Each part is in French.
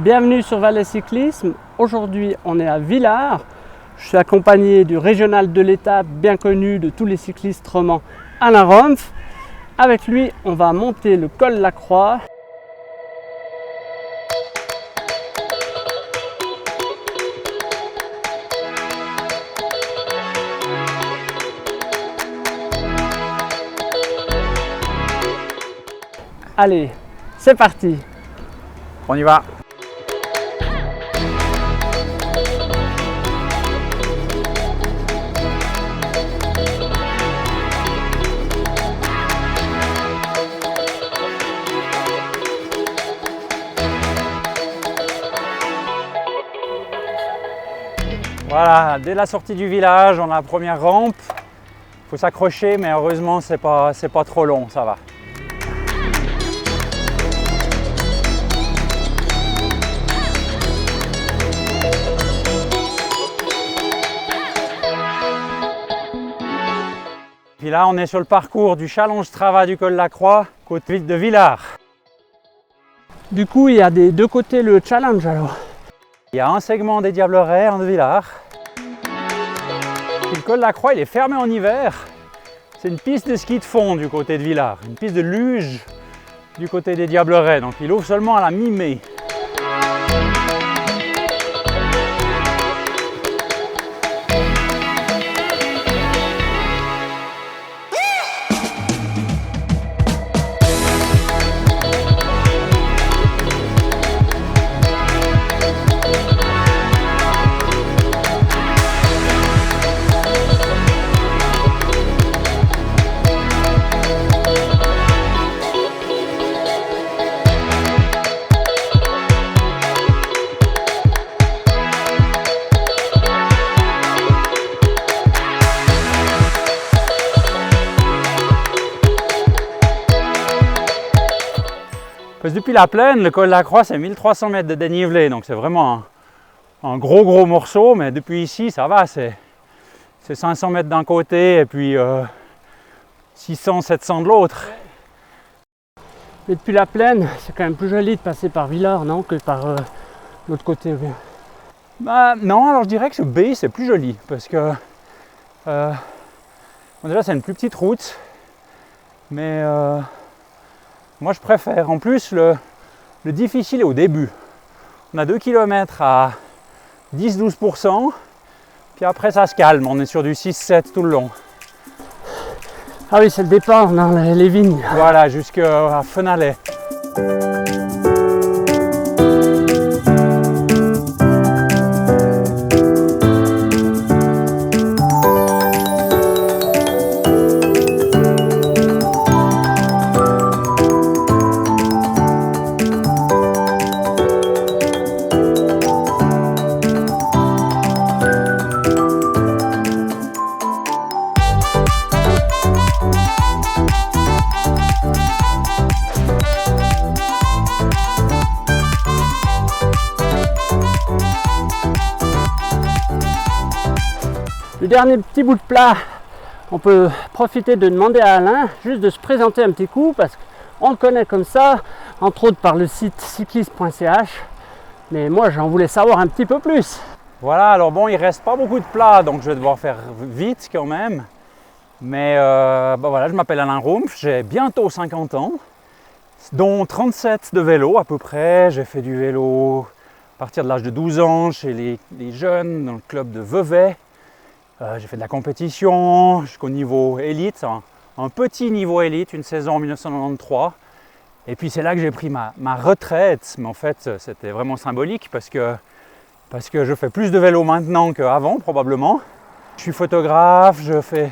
Bienvenue sur Valais Cyclisme. Aujourd'hui, on est à Villars. Je suis accompagné du régional de l'étape, bien connu de tous les cyclistes romans, Alain Rompf. Avec lui, on va monter le col La Croix. Allez, c'est parti. On y va. Voilà, dès la sortie du village, on a la première rampe. Il faut s'accrocher, mais heureusement, c'est pas trop long, ça va. Puis là, on est sur le parcours du Challenge Strava du col La Croix, côté de Villars. Du coup, il y a des deux côtés le challenge alors. Il y a un segment des Diablerets en Villars. Puis le col La Croix, il est fermé en hiver. C'est une piste de ski de fond du côté de Villars, une piste de luge du côté des Diablerets. Donc il ouvre seulement à la mi-mai. Parce que depuis la plaine, le col La Croix, c'est 1300 mètres de dénivelé, donc c'est vraiment un gros morceau, mais depuis ici, ça va, c'est 500 mètres d'un côté et puis 600-700 de l'autre. Mais depuis la plaine, c'est quand même plus joli de passer par Villars, non, que par l'autre côté. Bah, non, alors je dirais que ce B, c'est plus joli, parce que bon, déjà, c'est une plus petite route, mais moi, je préfère. En plus, le difficile est au début. On a 2 km à 10-12%, puis après, ça se calme. On est sur du 6-7 tout le long. Ah oui, c'est le départ dans les vignes. Voilà, jusqu'à Fenalais. Le dernier petit bout de plat, on peut profiter de demander à Alain juste de se présenter un petit coup parce qu'on le connaît comme ça, entre autres par le site cycliste.ch, mais moi j'en voulais savoir un petit peu plus. Voilà, alors bon, il reste pas beaucoup de plats, donc je vais devoir faire vite quand même. Mais voilà, je m'appelle Alain Rompf, j'ai bientôt 50 ans, dont 37 de vélo à peu près. J'ai fait du vélo à partir de l'âge de 12 ans chez les jeunes dans le club de Vevey. J'ai fait de la compétition jusqu'au niveau élite, un petit niveau élite, une saison en 1993. Et puis c'est là que j'ai pris ma retraite, mais en fait c'était vraiment symbolique parce que je fais plus de vélo maintenant qu'avant probablement. Je suis photographe, je fais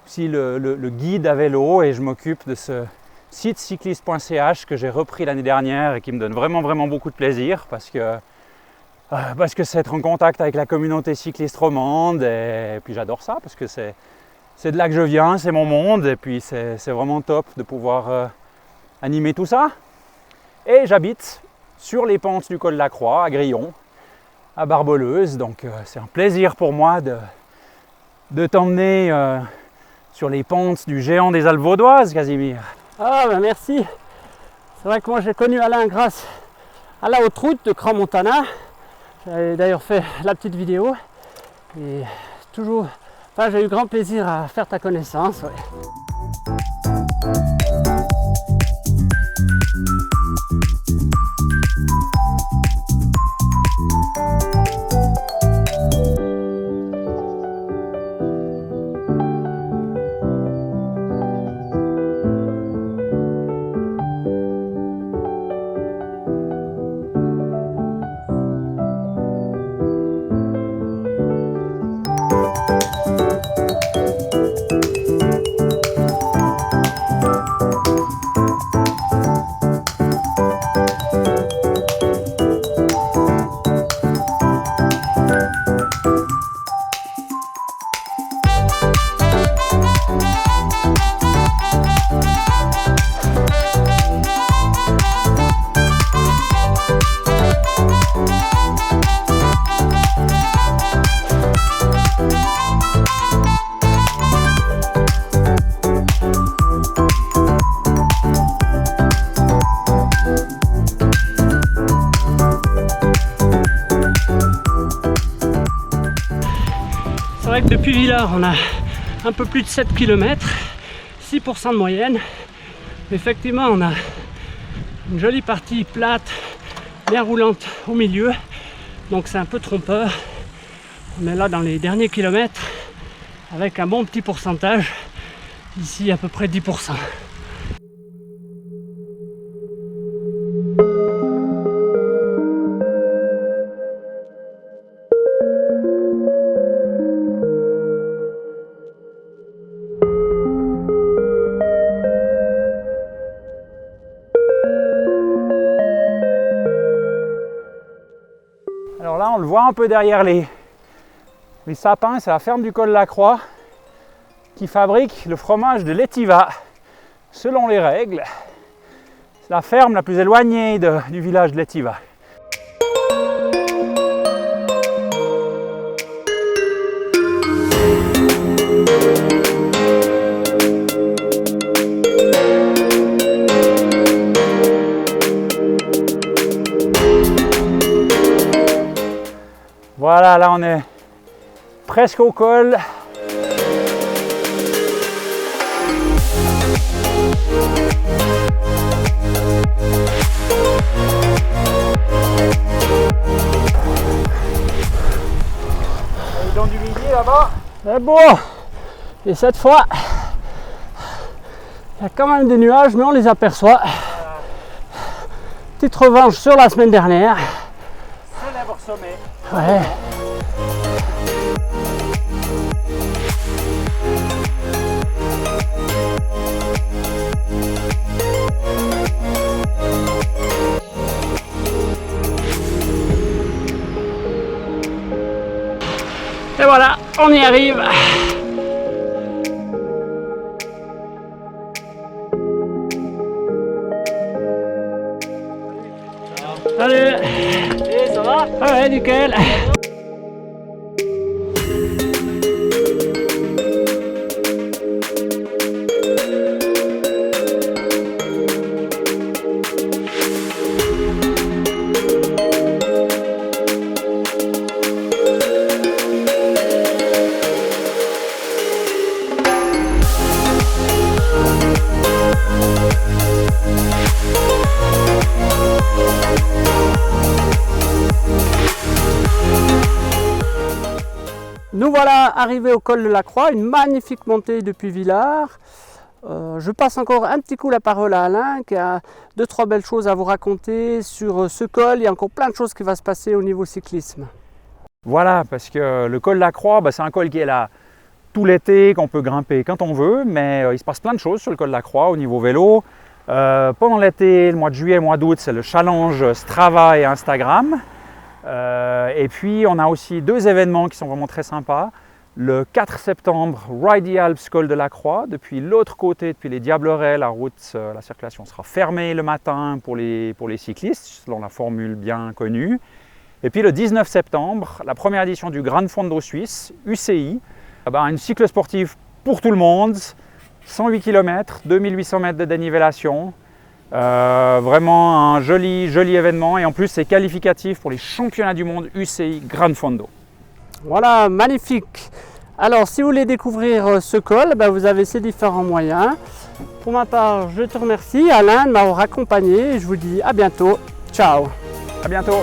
aussi le guide à vélo et je m'occupe de ce site cycliste.ch que j'ai repris l'année dernière et qui me donne vraiment beaucoup de plaisir parce que c'est être en contact avec la communauté cycliste romande et puis j'adore ça parce que c'est de là que je viens, c'est mon monde et puis c'est vraiment top de pouvoir animer tout ça. Et j'habite sur les pentes du col La Croix à Grillon, à Barbeleuse, donc c'est un plaisir pour moi de t'emmener sur les pentes du géant des Alpes vaudoises, Casimir. Ah ben merci. C'est vrai que moi j'ai connu Alain grâce à la haute route de Crans-Montana. J'avais d'ailleurs fait la petite vidéo et toujours, enfin, j'ai eu grand plaisir à faire ta connaissance. Ouais. C'est vrai que depuis Villars, on a un peu plus de 7 km, 6% de moyenne. Effectivement, on a une jolie partie plate, bien roulante au milieu, donc c'est un peu trompeur. On est là dans les derniers kilomètres avec un bon petit pourcentage, ici à peu près 10%. Alors là, on le voit un peu derrière les sapins, c'est la ferme du Col de la Croix qui fabrique le fromage de l'Étiva selon les règles. C'est la ferme la plus éloignée du village de l'Étiva. Voilà, là on est presque au col. Dans du midi là-bas. C'est beau. Et cette fois, il y a quand même des nuages, mais on les aperçoit. Petite revanche sur la semaine dernière. Célèbre sommet. Ouais. Et voilà, on y arrive. Salut. Et ça va? Ouais, nickel. Nous voilà arrivés au col de la Croix, une magnifique montée depuis Villars. Je passe encore un petit coup la parole à Alain qui a 2-3 belles choses à vous raconter sur ce col. Il y a encore plein de choses qui vont se passer au niveau cyclisme. Voilà, parce que le col de la Croix, c'est un col qui est là tout l'été, qu'on peut grimper quand on veut, mais il se passe plein de choses sur le col de la Croix au niveau vélo. Pendant l'été, le mois de juillet, le mois d'août, c'est le challenge Strava et Instagram. Et puis on a aussi 2 événements qui sont vraiment très sympas. Le 4 septembre, Ride the Alps, col de la Croix. Depuis l'autre côté, depuis les Diablerets, la circulation sera fermée le matin pour les cyclistes, selon la formule bien connue. Et puis le 19 septembre, la première édition du Gran Fondo Suisse, UCI. Une cycle sportive pour tout le monde, 108 km, 2800 mètres de dénivellation. Vraiment un joli événement et en plus c'est qualificatif pour les championnats du monde UCI Gran Fondo. Voilà, magnifique. Alors si vous voulez découvrir ce col, vous avez ces différents moyens. Pour ma part, je te remercie Alain de m'avoir accompagné et je vous dis à bientôt. Ciao. À bientôt.